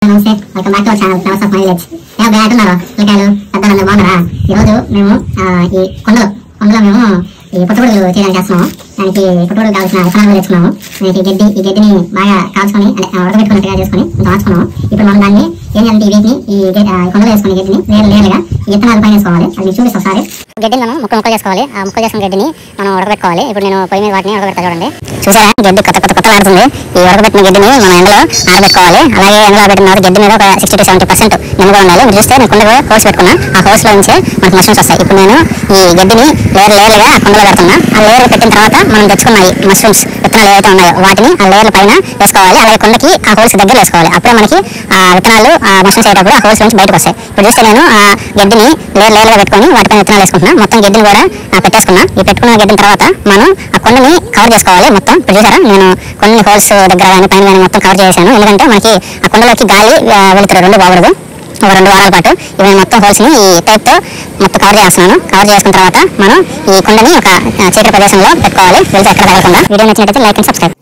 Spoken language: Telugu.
నమస్తే welcome back to our channel flowers of my village. Bag అంటున్నారు పిల్లకాయలు పెద్దలందరూ బాగున్నారా? ఈరోజు మేము ఈ కొండలో మేము ఈ పుట్టగొడుగులు చేయడానికి చేస్తున్నాము. దానికి పుట్టగొడుగు కావాల్సిన విత్తనాలు తెచ్చుకున్నాము. ఈ గడ్డిని బాగా కాల్చుకొని అంటే ఉడకబెట్టుకున్నట్టుగా చేసుకొని దాచుకున్నాము. ఇప్పుడు మనం దాన్ని ఏం చేయాలంటే ఈ వీటిని ఈ కొండలో వేసుకుని గడ్డిని లేరుగా ఈ విత్తనాలు పైన వేసుకోవాలి. అది చూపిస్తాం ఒకసారి. గడ్డిని మనం ముక్కలు చేసుకోవాలి. ఆ ముక్కలు చేసుకున్న గడ్డిని మనం ఉడకబెట్టుకోవాలి. ఇప్పుడు నేను పొయ్యి మీద వాటిని ఉడకబెడతా చూడండి. చూసారా గడ్డి కొత్త ఆడుతుంది. ఈ ఉడకబెట్టిన గడ్డిని మనం ఎండలో ఆరబెట్టుకోవాలి. అలాగే ఎండలో పెట్టిన గడ్డి మీద ఒక 60 to 70% నిమ్మగా ఉండాలి. మీరు చూస్తే నేను కుండలో హోల్స్ పెట్టుకున్నా. ఆ హోల్స్ లో నుంచి మనకు మష్రూమ్స్ వస్తాయి. ఇప్పుడు నేను ఈ గడ్డిని లేయర్లుగా ఆ కుండలో పెడుతున్నా. ఆ లేయర్లు పెట్టిన తర్వాత మనం తెచ్చుకున్న ఈ మష్రూమ్స్ విత్తనాలు ఏవైతే ఉన్నాయో వాటిని ఆ లేయర్ల పైన వేసుకోవాలి. అలాగే కుండకి ఆ హోల్స్ దగ్గర వేసుకోవాలి. అప్పుడే మనకి ఆ విత్తనాలు ఆ మష్రూమ్స్ అయ్యేటప్పుడు ఆ హోల్స్ నుంచి బయటకు వస్తాయి. ఇప్పుడు చూస్తే నేను ఆ గడ్డిని లేయర్లుగా పెట్టుకొని వాటిపైన విత్తనాలు వేసుకుంటున్నా. మొత్తం గడ్డిని కూడా పెట్టేసుకున్నా. ఈ పెట్టుకున్న గడ్డిన తర్వాత మనం ఆ కొండని కవర్ చేసుకోవాలి మొత్తం. ఇప్పుడు చూసారా నేను కొన్ని హోల్స్ దగ్గర కానీ పైన కానీ మొత్తం కవర్ చేశాను. ఎందుకంటే మనకి ఆ కొండలోకి గాలి వెళ్తారు రెండు బాగుండదు. ఒక 2 వారాల పాటు ఇవి మొత్తం హోల్స్ ని ఈ టైప్ తో మొత్తం కవర్ చేస్తున్నాను. కవర్ చేసుకున్న తర్వాత మనం ఈ కొండని ఒక చీకటి ప్రదేశంలో పెట్టుకోవాలి. వెళ్తే ఎక్కడ తగలకుండా. వీడియో నచ్చినట్లయితే లైక్ అండ్ సబ్స్క్రైబ్.